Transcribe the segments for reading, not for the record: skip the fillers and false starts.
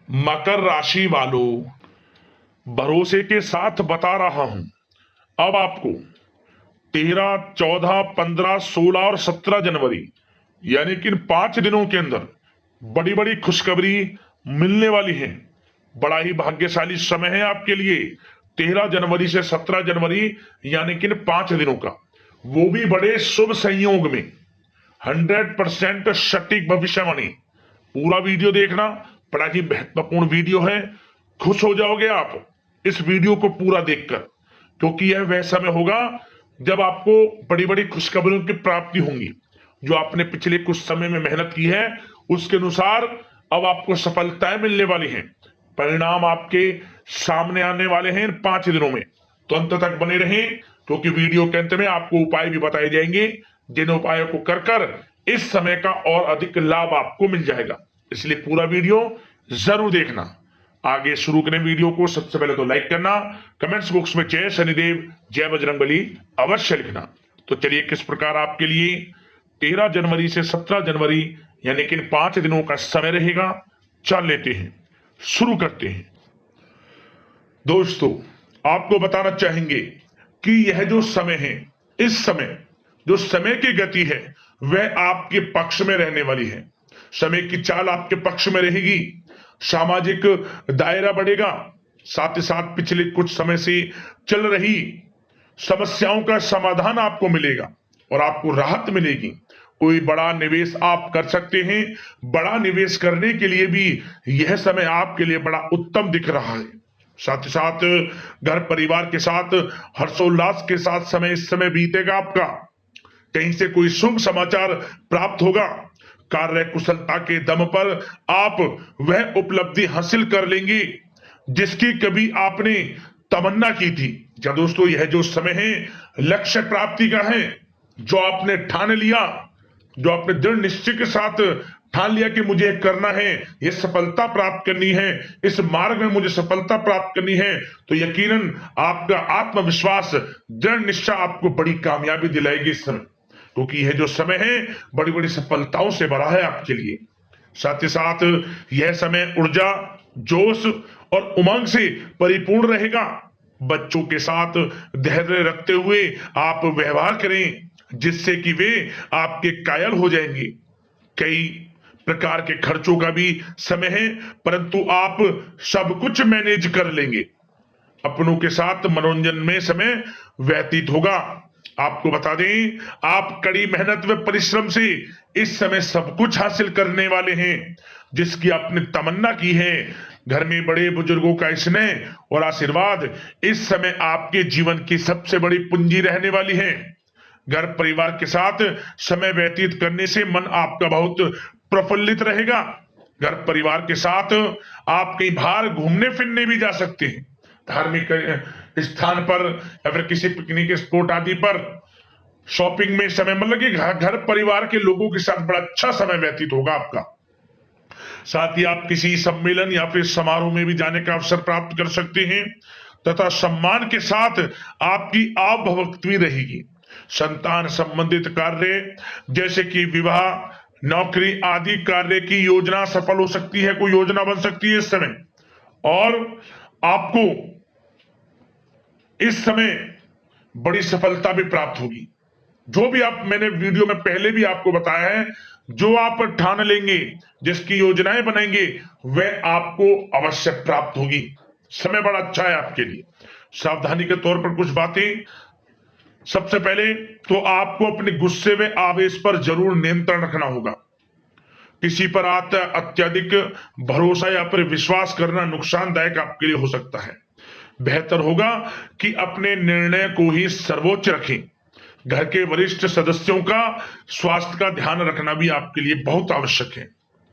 मकर राशि वालों, भरोसे के साथ बता रहा हूं, अब आपको 13, 14, 15, 16 और 17 जनवरी यानी कि इन 5 दिनों के अंदर बड़ी बड़ी खुशखबरी मिलने वाली है। बड़ा ही भाग्यशाली समय है आपके लिए। 13 जनवरी से 17 जनवरी यानी कि इन 5 दिनों का, वो भी बड़े शुभ संयोग में। 100% सटीक भविष्यवाणी। पूरा वीडियो देखना, बड़ा ही महत्वपूर्ण वीडियो है। खुश हो जाओगे आप इस वीडियो को पूरा देखकर, क्योंकि यह वह समय होगा जब आपको बड़ी बड़ी खुशखबरियों की प्राप्ति होंगी। जो आपने पिछले कुछ समय में मेहनत की है, उसके अनुसार अब आपको सफलताएं मिलने वाली हैं। परिणाम आपके सामने आने वाले हैं इन 5 दिनों में। तो अंत तक बने रहें, क्योंकि वीडियो के अंत में आपको उपाय भी बताए जाएंगे, जिन उपायों को कर कर इस समय का और अधिक लाभ आपको मिल जाएगा। इसलिए पूरा वीडियो जरूर देखना। आगे शुरू करें वीडियो को, सबसे पहले तो लाइक करना, कमेंट्स बॉक्स में जय शनिदेव जय बजरंगबली अवश्य लिखना। तो चलिए किस प्रकार आपके लिए 13 जनवरी से 17 जनवरी यानी कि इन 5 दिनों का समय रहेगा, चल लेते हैं, शुरू करते हैं। दोस्तों, आपको बताना चाहेंगे कि यह जो समय है, इस समय जो समय की गति है वह आपके पक्ष में रहने वाली है। समय की चाल आपके पक्ष में रहेगी। सामाजिक दायरा बढ़ेगा। साथ ही साथ पिछले कुछ समय से चल रही समस्याओं का समाधान आपको मिलेगा और आपको राहत मिलेगी। कोई बड़ा निवेश आप कर सकते हैं। बड़ा निवेश करने के लिए भी यह समय आपके लिए बड़ा उत्तम दिख रहा है। साथ ही साथ घर परिवार के साथ हर्षोल्लास के साथ समय इस समय बीतेगा आपका। कहीं से कोई शुभ समाचार प्राप्त होगा। कार्य कुशलता के दम पर आप वह उपलब्धि हासिल कर लेंगे जिसकी कभी आपने तमन्ना की थी। क्या दोस्तों, यह जो समय है लक्ष्य प्राप्ति का है। जो आपने ठान लिया, जो आपने दृढ़ निश्चय के साथ ठान लिया कि मुझे करना है, यह सफलता प्राप्त करनी है, इस मार्ग में मुझे सफलता प्राप्त करनी है, तो यकीनन आपका आत्मविश्वास, दृढ़ निश्चय आपको बड़ी कामयाबी दिलाएगी इस समय। क्योंकि यह जो समय है बड़ी बड़ी सफलताओं से भरा है आपके लिए। साथ ही साथ यह समय ऊर्जा, जोश और उमंग से परिपूर्ण रहेगा। बच्चों के साथ धैर्य रखते हुए आप व्यवहार करें, जिससे कि वे आपके कायल हो जाएंगे। कई प्रकार के खर्चों का भी समय है, परंतु आप सब कुछ मैनेज कर लेंगे। अपनों के साथ मनोरंजन में समय व्यतीत होगा। आपको बता दें, आप कड़ी मेहनत व परिश्रम से इस समय सब कुछ हासिल करने वाले हैं जिसकी आपने तमन्ना की है। घर में बड़े बुजुर्गों का स्नेह और आशीर्वाद इस समय आपके जीवन की सबसे बड़ी पूंजी रहने वाली है। घर परिवार के साथ समय व्यतीत करने से मन आपका बहुत प्रफुल्लित रहेगा। घर परिवार के साथ आप कई बार घूमने फिरने भी जा सकते हैं, धार्मिक स्थान पर या फिर किसी पिकनिक स्पॉट आदि पर। शॉपिंग में समय, मतलब कि घर परिवार के लोगों के साथ बड़ा अच्छा समय व्यतीत होगा आपका। साथ ही आप किसी सम्मेलन या फिर समारोह में भी जाने का अवसर प्राप्त कर सकते हैं तथा सम्मान के साथ आपकी आवभगत भी रहेगी। संतान संबंधित कार्य जैसे कि विवाह, नौकरी आदि कार्य की योजना सफल हो सकती है, कोई योजना बन सकती है इस समय। और आपको इस समय बड़ी सफलता भी प्राप्त होगी। जो भी आप, मैंने वीडियो में पहले भी आपको बताया है, जो आप ठान लेंगे, जिसकी योजनाएं बनाएंगे, वह आपको अवश्य प्राप्त होगी। समय बड़ा अच्छा है आपके लिए। सावधानी के तौर पर कुछ बातें। सबसे पहले तो आपको अपने गुस्से व आवेश पर जरूर नियंत्रण रखना होगा। किसी पर अत्यधिक भरोसा या फिर विश्वास करना नुकसानदायक आपके लिए हो सकता है। बेहतर होगा कि अपने निर्णय को ही सर्वोच्च रखें। घर के वरिष्ठ सदस्यों का स्वास्थ्य का ध्यान रखना भी आपके लिए बहुत आवश्यक है।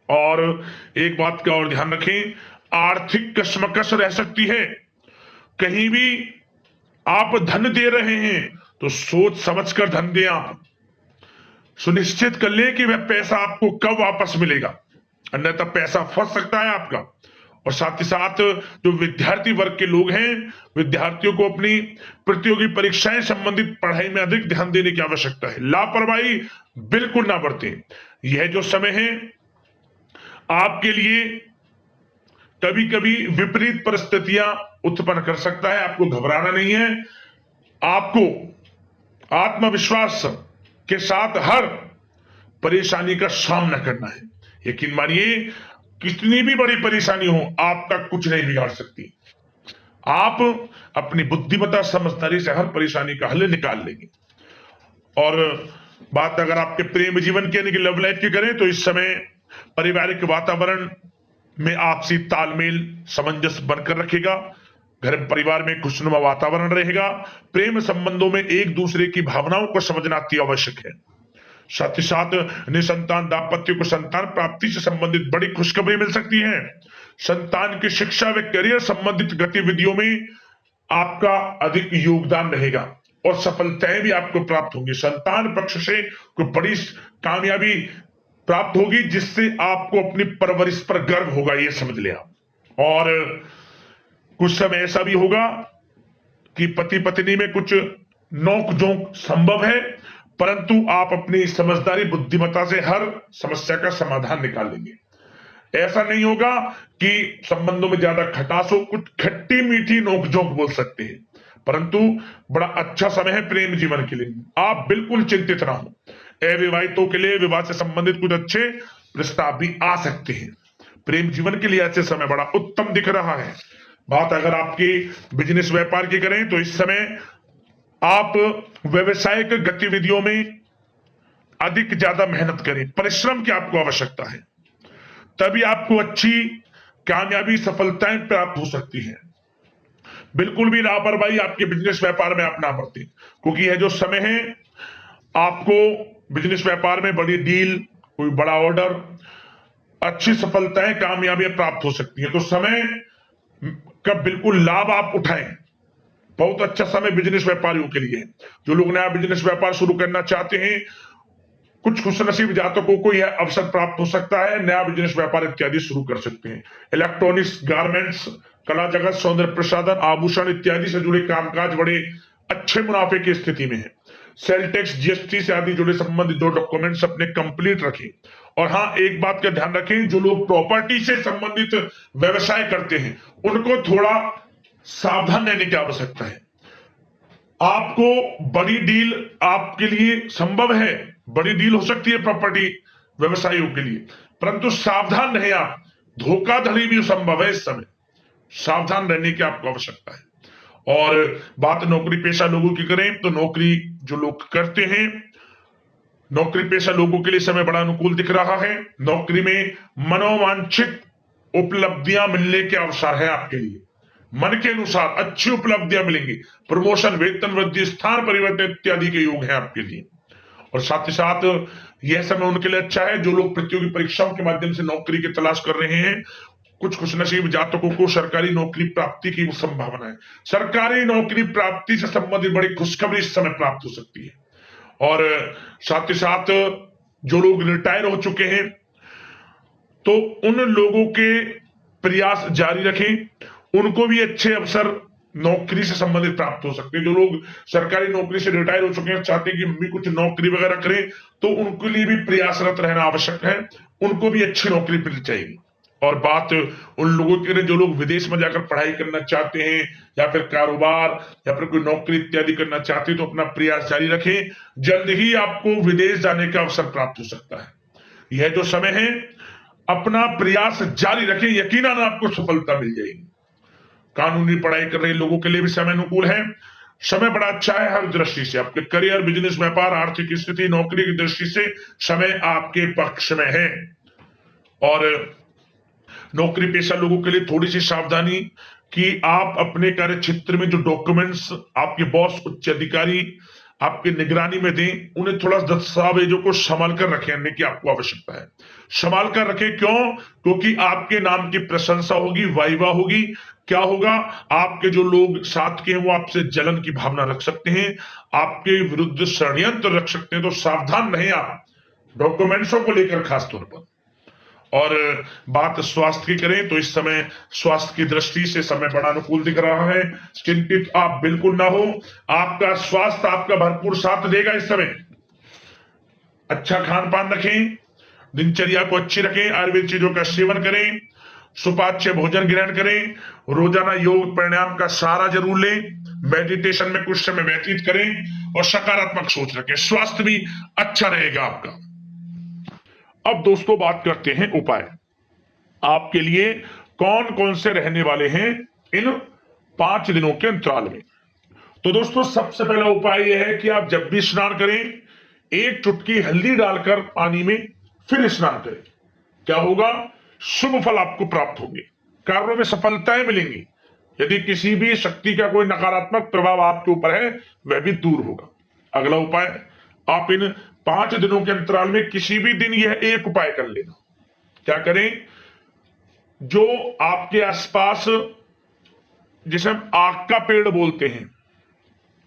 और एक बात का और ध्यान रखें, आर्थिक कशमकश रह सकती है। कहीं भी आप धन दे रहे हैं तो सोच समझकर धन दें। आप सुनिश्चित कर लें कि वह पैसा आपको कब वापस मिलेगा, अन्यथा पैसा फंस सकता है आपका। और साथ ही साथ जो विद्यार्थी वर्ग के लोग हैं, विद्यार्थियों को अपनी प्रतियोगी परीक्षाएं संबंधित पढ़ाई में अधिक ध्यान देने की आवश्यकता है। लापरवाही बिल्कुल ना बरतें। यह जो समय है आपके लिए कभी कभी विपरीत परिस्थितियां उत्पन्न कर सकता है। आपको घबराना नहीं है, आपको आत्मविश्वास के साथ हर परेशानी का सामना करना है। यकीन मानिए, कितनी भी बड़ी परेशानी हो, आपका कुछ नहीं बिगाड़ सकती। आप अपनी बुद्धिमत्ता समझदारी से हर परेशानी का हल निकाल लेंगे। और बात अगर आपके प्रेम जीवन की यानी कि लव लाइफ की करें, तो इस समय पारिवारिक वातावरण में आपसी तालमेल सामंजस्य बनकर रखेगा। घर परिवार में खुशनुमा वातावरण रहेगा। प्रेम संबंधों में एक दूसरे की भावनाओं को समझना अति आवश्यक है। साथ ही साथ निसंतान दाम्पत्य को संतान प्राप्ति से संबंधित बड़ी खुशखबरी मिल सकती है। संतान की शिक्षा व करियर संबंधित गतिविधियों में आपका अधिक योगदान रहेगा और सफलताएं भी आपको प्राप्त होंगी। संतान पक्ष से कोई बड़ी कामयाबी प्राप्त होगी, जिससे आपको अपनी परवरिश पर गर्व होगा, ये समझ लिया। और कुछ समय ऐसा भी होगा कि पति पत्नी में कुछ नोक झोंक संभव है, परंतु आप अपनी समझदारी बुद्धिमत्ता से हर समस्या का समाधान निकाल लेंगे। ऐसा नहीं होगा कि संबंधों में ज्यादा खटास हो, कुछ खट्टी मीठी नोकझोंक बोल सकते हैं, परंतु बड़ा अच्छा समय है प्रेम जीवन के लिए। आप बिल्कुल चिंतित ना हो। अविवाहितों के लिए विवाह से संबंधित कुछ अच्छे प्रस्ताव भी आ सकते हैं। प्रेम जीवन के लिए ऐसे समय बड़ा उत्तम दिख रहा है। बात अगर आपकी बिजनेस व्यापार की करें, तो इस समय आप व्यवसायिक गतिविधियों में अधिक ज्यादा मेहनत करें, परिश्रम की आपको आवश्यकता है, तभी आपको अच्छी कामयाबी सफलताएं प्राप्त हो सकती है। बिल्कुल भी लापरवाही आपके बिजनेस व्यापार में आप ना बरतें, क्योंकि यह जो समय है, आपको बिजनेस व्यापार में बड़ी डील, कोई बड़ा ऑर्डर, अच्छी सफलताएं कामयाबियां प्राप्त हो सकती है। तो समय का बिल्कुल लाभ आप उठाएं। बहुत अच्छा समय बिजनेस व्यापारियों के लिए। जो लोग नया बिजनेस व्यापार शुरू करना चाहते हैं, कुछ खुशनसीब जातकों को यह अवसर प्राप्त हो सकता है, नया बिजनेस व्यापार इत्यादि शुरू कर सकते हैं। इलेक्ट्रॉनिक्स, गारमेंट्स, कला जगत, सौंदर्य प्रसाधन, आभूषण इत्यादि से जुड़े कामकाज बड़े अच्छे मुनाफे की स्थिति में है। सेल टैक्स, जीएसटी से आदि जुड़े संबंधित जो डॉक्यूमेंट्स अपने कंप्लीट रखें। और हाँ, एक बात का ध्यान रखें, जो लोग प्रॉपर्टी से संबंधित व्यवसाय करते हैं, उनको थोड़ा सावधान रहने की आवश्यकता है। आपको बड़ी डील आपके लिए संभव है, बड़ी डील हो सकती है प्रॉपर्टी व्यवसायियों के लिए, परंतु सावधान रहे आप। धोखाधड़ी भी संभव है इस समय, सावधान रहने की आपको आवश्यकता है। और बात नौकरी पेशा लोगों की करें, तो नौकरी जो लोग करते हैं, नौकरी पेशा लोगों के लिए समय बड़ा अनुकूल दिख रहा है। नौकरी में मनोवांछित उपलब्धियां मिलने के अवसर है आपके लिए। मन के अनुसार अच्छी उपलब्धियां मिलेंगी। प्रमोशन, वेतन वृद्धि, स्थान परिवर्तन इत्यादि के योग है आपके लिए। और साथ ही साथ यह समय उनके लिए अच्छा है जो लोग प्रतियोगी परीक्षाओं के माध्यम से नौकरी की तलाश कर रहे हैं। कुछ खुशनसीब जातकों को सरकारी नौकरी प्राप्ति की संभावना है। सरकारी नौकरी प्राप्ति से संबंधित बड़ी खुशखबरी इस समय प्राप्त हो सकती है। और साथ ही साथ जो लोग रिटायर हो चुके हैं, तो उन लोगों के प्रयास जारी रखें, उनको भी अच्छे अवसर नौकरी से संबंधित प्राप्त हो सकते हैं। जो लोग सरकारी नौकरी से रिटायर हो चुके हैं, चाहते हैं कि हम भी कुछ नौकरी वगैरह करें, तो उनके लिए भी प्रयासरत रहना आवश्यक है, उनको भी अच्छी नौकरी मिल जाएगी। और बात उन लोगों के लिए जो लोग विदेश में जाकर पढ़ाई करना चाहते हैं, या फिर कारोबार, या फिर कोई नौकरी इत्यादि करना चाहते हैं, तो अपना प्रयास जारी रखें। जल्द ही आपको विदेश जाने का अवसर प्राप्त हो सकता है। यह जो समय है, अपना प्रयास जारी रखें, यकीनन आपको सफलता मिल जाएगी। कानूनी पढ़ाई कर रहे लोगों के लिए भी समय अनुकूल है। समय बड़ा अच्छा है हर दृष्टि से। आपके करियर, बिजनेस, व्यापार, आर्थिक स्थिति, नौकरी की दृष्टि से समय आपके पक्ष में है। और नौकरी पेशा लोगों के लिए थोड़ी सी सावधानी कि आप अपने कार्य क्षेत्र में जो डॉक्यूमेंट्स आपके बॉस, उच्च अधिकारी आपकी निगरानी में दें, उन्हें थोड़ा दस्तावेजों को संभाल कर रखने की आपको आवश्यकता है। संभाल कर रखें, क्यों? क्योंकि आपके नाम की प्रशंसा होगी, वाइवा होगी। क्या होगा? आपके जो लोग साथ के हैं वो आपसे जलन की भावना रख सकते हैं, आपके विरुद्ध षड्यंत्र रख सकते हैं। तो सावधान रहें आप डॉक्यूमेंट्सों को लेकर खास तौर पर। और बात स्वास्थ्य की करें, तो इस समय स्वास्थ्य की दृष्टि से समय बड़ा अनुकूल दिख रहा है। चिंतित आप बिल्कुल ना हो, आपका स्वास्थ्य आपका भरपूर साथ देगा इस समय। अच्छा खान पान रखें, दिनचर्या को अच्छी रखें, आयुर्वेद चीजों का सेवन करें, सुपाच्य भोजन ग्रहण करें, रोजाना योग प्राणायाम का सहारा जरूर लें, मेडिटेशन में कुछ समय व्यतीत करें और सकारात्मक सोच रखें, स्वास्थ्य भी अच्छा रहेगा आपका। अब दोस्तों बात करते हैं उपाय आपके लिए कौन कौन से रहने वाले हैं इन 5 दिनों के अंतराल में। तो दोस्तों सबसे पहला उपाय यह है कि आप जब भी स्नान करें 1 चुटकी हल्दी डालकर पानी में फिर स्नान करें। क्या होगा? शुभ फल आपको प्राप्त होंगे, कार्यों में सफलताएं मिलेंगी। यदि किसी भी शक्ति का कोई नकारात्मक प्रभाव आपके ऊपर है वह भी दूर होगा। अगला उपाय, आप इन 5 दिनों के अंतराल में किसी भी दिन यह एक उपाय कर लेना। क्या करें? जो आपके आसपास, जिसे हम आग का पेड़ बोलते हैं,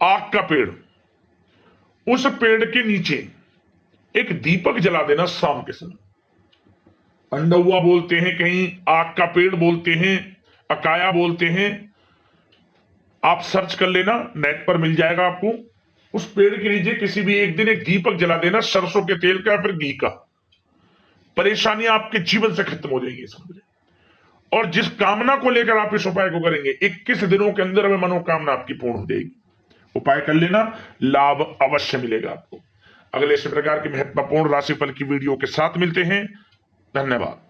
आग का पेड़, उस पेड़ के नीचे एक दीपक जला देना शाम के समय। अंडहुआ बोलते हैं, कहीं आग का पेड़ बोलते हैं, अकाया बोलते हैं, आप सर्च कर लेना, नेट पर मिल जाएगा आपको। उस पेड़ के नीचे किसी भी एक दिन एक दीपक जला देना, सरसों के तेल का या फिर घी का। परेशानियां आपके जीवन से खत्म हो जाएंगी समझे। और जिस कामना को लेकर आप इस उपाय को करेंगे 21 दिनों के अंदर में मनोकामना आपकी पूर्ण हो जाएगी। उपाय कर लेना, लाभ अवश्य मिलेगा आपको। अगले इसी प्रकार के महत्वपूर्ण राशिफल की वीडियो के साथ मिलते हैं। धन्यवाद।